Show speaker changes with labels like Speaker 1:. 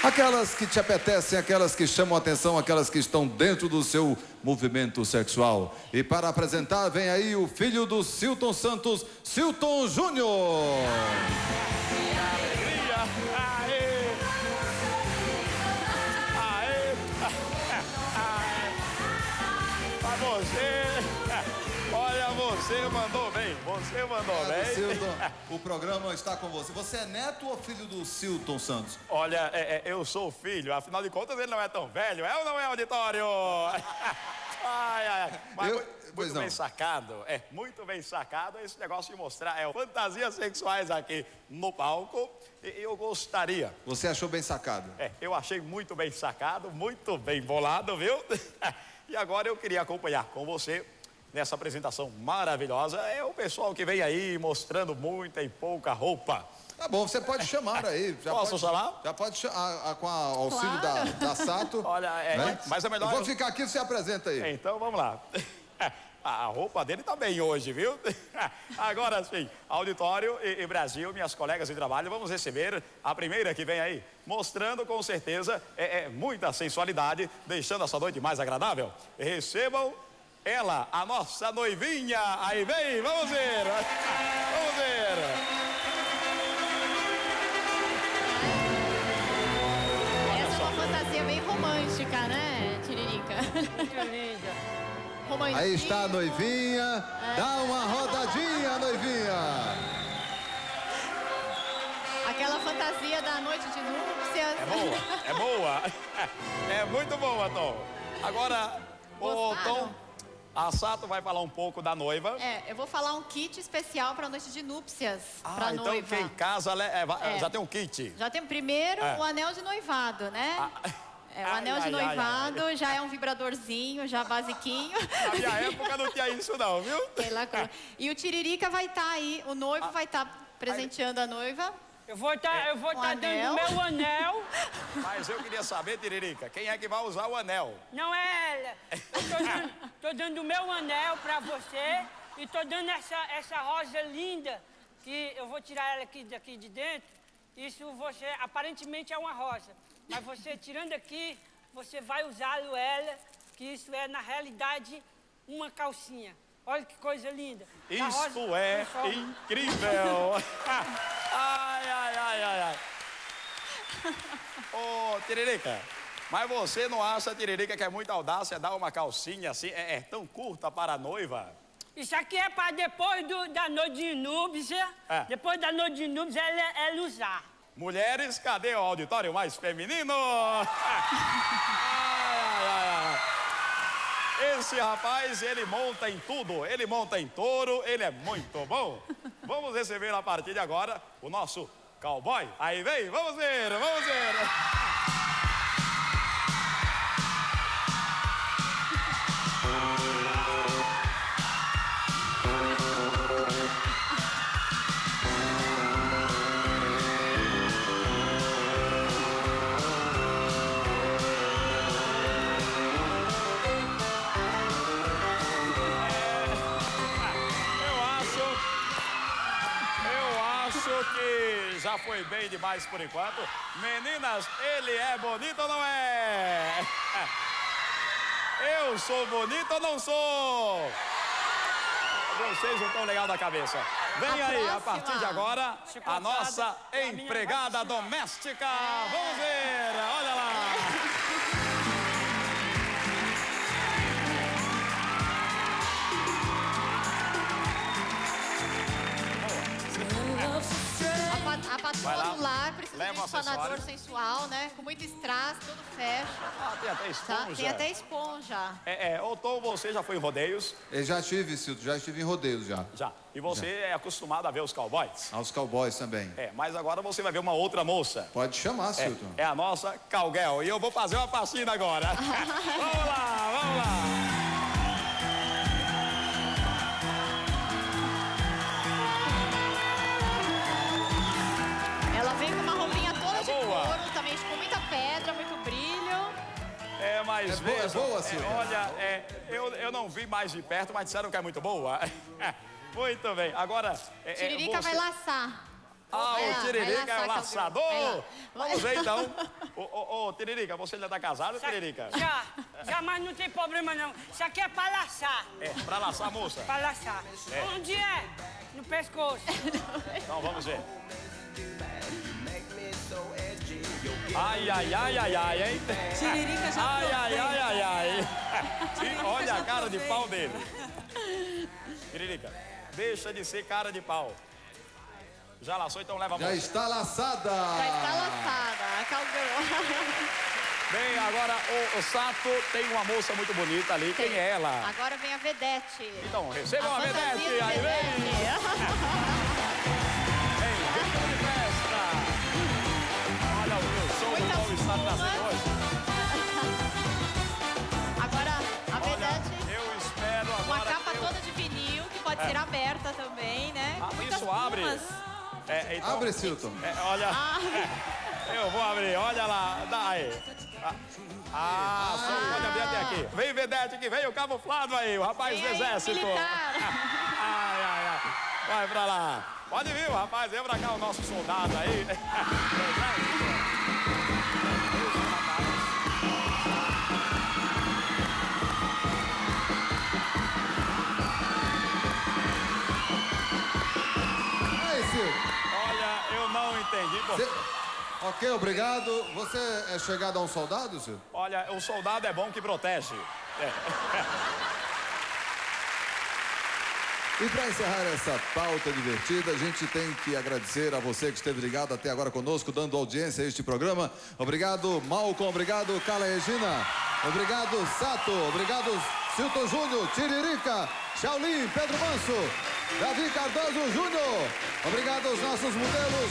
Speaker 1: Aquelas que te apetecem, aquelas que chamam a atenção, aquelas que estão dentro do seu movimento sexual. E para apresentar, vem aí o filho do Silton Santos, Silton Júnior.
Speaker 2: Que alegria! Aê! Aê! Pra você! Olha, você mandou bem, você mandou bem.
Speaker 1: Silton, o programa está com você. Você é neto ou filho do Silton Santos?
Speaker 2: Olha, eu sou filho, afinal de contas ele não é tão velho, é ou não é, auditório? Ai, ai, mas muito bem sacado, muito bem sacado esse negócio de mostrar fantasias sexuais aqui no palco. E eu gostaria.
Speaker 1: Você achou bem sacado?
Speaker 2: Eu achei muito bem sacado, muito bem bolado, viu? E agora eu queria acompanhar com você nessa apresentação maravilhosa. É o pessoal que vem aí mostrando muita e pouca roupa.
Speaker 1: Tá bom, você pode chamar aí.
Speaker 2: Posso chamar?
Speaker 1: Já pode chamar com o auxílio da Sato.
Speaker 2: Olha,
Speaker 1: né?
Speaker 2: Mas é melhor.
Speaker 1: Eu vou ficar aqui e você apresenta aí.
Speaker 2: Então vamos lá. A roupa dele tá bem hoje, viu? Agora sim, auditório e Brasil, minhas colegas de trabalho, vamos receber a primeira que vem aí, mostrando com certeza muita sensualidade, deixando essa noite mais agradável. Recebam ela, a nossa noivinha. Aí vem, vamos ver. Vamos ver.
Speaker 3: Essa é uma fantasia bem romântica, né, Tiririca?
Speaker 4: Muito linda.
Speaker 3: Romancinha.
Speaker 1: Aí está a noivinha. Dá uma rodadinha, noivinha.
Speaker 3: Aquela fantasia da noite de núpcias.
Speaker 2: É boa, é boa. É muito boa, Tom. Agora, o Tom, a Sato vai falar um pouco da noiva.
Speaker 3: Eu vou falar um kit especial para a noite de núpcias. Pra
Speaker 2: então
Speaker 3: noiva.
Speaker 2: quem casa já tem um kit.
Speaker 3: Já tem primeiro o anel de noivado, né? O anel de noivado já é um vibradorzinho, já basiquinho.
Speaker 2: Na minha época não tinha isso não, viu?
Speaker 3: E o Tiririca vai estar aí, o noivo vai estar presenteando a noiva.
Speaker 4: Eu vou estar dando meu anel.
Speaker 2: Mas eu queria saber, Tiririca, quem é que vai usar o anel?
Speaker 4: Não é ela. Eu tô dando o meu anel pra você e tô dando essa rosa linda que eu vou tirar ela daqui de dentro. Isso você, aparentemente é uma rosa, mas você tirando aqui, você vai usá-lo ela, que isso é na realidade uma calcinha. Olha que coisa linda.
Speaker 2: Isto é incrível. Ai, ai, ai, ai, ai. Ô, Tiririca, mas você não acha, Tiririca, que é muita audácia dar uma calcinha assim, tão curta para a noiva?
Speaker 4: Isso aqui é para depois da noite de núpcias. Depois da noite de núpcias, ela usar.
Speaker 2: Mulheres, cadê o auditório mais feminino? Ai, ai, ai, ai. Esse rapaz, ele monta em tudo. Ele monta em touro, ele é muito bom. Vamos receber a partir de agora o nosso cowboy. Aí vem, vamos ver, vamos ver. Que já foi bem demais por enquanto. Meninas, ele é bonito ou não é? Eu sou bonito ou não sou? Vocês não estão legal da cabeça. Vem aí, a partir de agora, a nossa empregada doméstica. Vamos ver, olha lá.
Speaker 3: A patroa do lar precisa de um espanador sensual, né? Com muito strass, tudo fecha.
Speaker 2: Tem até esponja.
Speaker 3: Tem até esponja.
Speaker 2: Ô Tom, você já foi em rodeios?
Speaker 1: Eu já tive, Silton, já estive em rodeios já.
Speaker 2: Já. E você é acostumado a ver os cowboys?
Speaker 1: Aos cowboys também.
Speaker 2: Mas agora você vai ver uma outra moça.
Speaker 1: Pode chamar, Silton.
Speaker 2: É a nossa cowgirl. E eu vou fazer uma faxina agora. Vamos lá, vamos lá.
Speaker 3: Ela vem com uma roupinha toda de couro, também com muita pedra, muito brilho.
Speaker 2: Mas
Speaker 1: é boa, Silton.
Speaker 2: Olha, eu não vi mais de perto, mas disseram que é muito boa. Muito bem. Agora,
Speaker 3: Tiririca vai laçar.
Speaker 2: Ah,
Speaker 3: Vai
Speaker 2: o
Speaker 3: lá,
Speaker 2: Tiririca é o
Speaker 3: vai lá,
Speaker 2: laçador.
Speaker 3: vai lá.
Speaker 2: Vamos ver então. Ô, Tiririca, você já tá casado, Tiririca?
Speaker 4: Já, mas não tem problema não. Isso aqui é pra laçar.
Speaker 2: É, pra laçar a moça.
Speaker 4: Pra laçar. Onde é? No pescoço.
Speaker 2: Então vamos ver. Ai, ai, ai, ai, ai, hein?
Speaker 5: Tiririca já
Speaker 2: Ai, ai,
Speaker 5: provei.
Speaker 2: ai, ai, ai.
Speaker 5: Tiririca
Speaker 2: Olha
Speaker 5: já
Speaker 2: a cara de
Speaker 5: provei.
Speaker 2: pau dele. Tiririca, deixa de ser cara de pau. Já laçou, então leva a
Speaker 1: Já
Speaker 2: moça.
Speaker 1: está laçada.
Speaker 3: Já está laçada. A cowgirl.
Speaker 2: Bem, agora o Sato tem uma moça muito bonita ali. Quem é ela?
Speaker 3: Agora vem a vedete.
Speaker 2: Então, recebam a
Speaker 3: fantasia
Speaker 2: vedete.
Speaker 3: do
Speaker 2: Aí vem.
Speaker 3: vedete.
Speaker 2: Vem, ritmo de festa. Olha o som do
Speaker 3: Muitas
Speaker 2: povo está trazendo
Speaker 3: plumas.
Speaker 2: hoje.
Speaker 3: Agora a
Speaker 2: Olha,
Speaker 3: vedete.
Speaker 2: eu espero
Speaker 3: Uma
Speaker 2: agora
Speaker 3: capa
Speaker 2: que eu-
Speaker 3: toda de vinil, que pode ser aberta também, né?
Speaker 2: Ah,
Speaker 3: Muitas
Speaker 2: isso abre.
Speaker 3: plumas.
Speaker 2: É, então,
Speaker 1: Abre, Silton.
Speaker 2: olha,
Speaker 3: Abre.
Speaker 2: eu vou abrir, olha lá, dá aí. Só pode abrir até aqui. Vem, vedete, que vem o camuflado aí, o rapaz do
Speaker 3: Vem aí,
Speaker 2: exército.
Speaker 3: militar.
Speaker 2: Ai, ai, ai. Vai pra lá. Pode vir, rapaz, vem pra cá o nosso soldado aí.
Speaker 1: Aí, Silton.
Speaker 2: Olha, eu não entendi.
Speaker 1: Ok, obrigado. Você é chegado a um soldado, Silton?
Speaker 2: Olha, o soldado é bom que protege.
Speaker 1: E para encerrar essa pauta divertida, a gente tem que agradecer a você que esteve ligado até agora conosco, dando audiência a este programa. Obrigado, Malcolm. Obrigado, Carla Regina. Obrigado, Sato. Obrigado, Silton Júnior, Tiririca, Shaolin, Pedro Manso, Davi Cardoso Júnior. Obrigado aos nossos modelos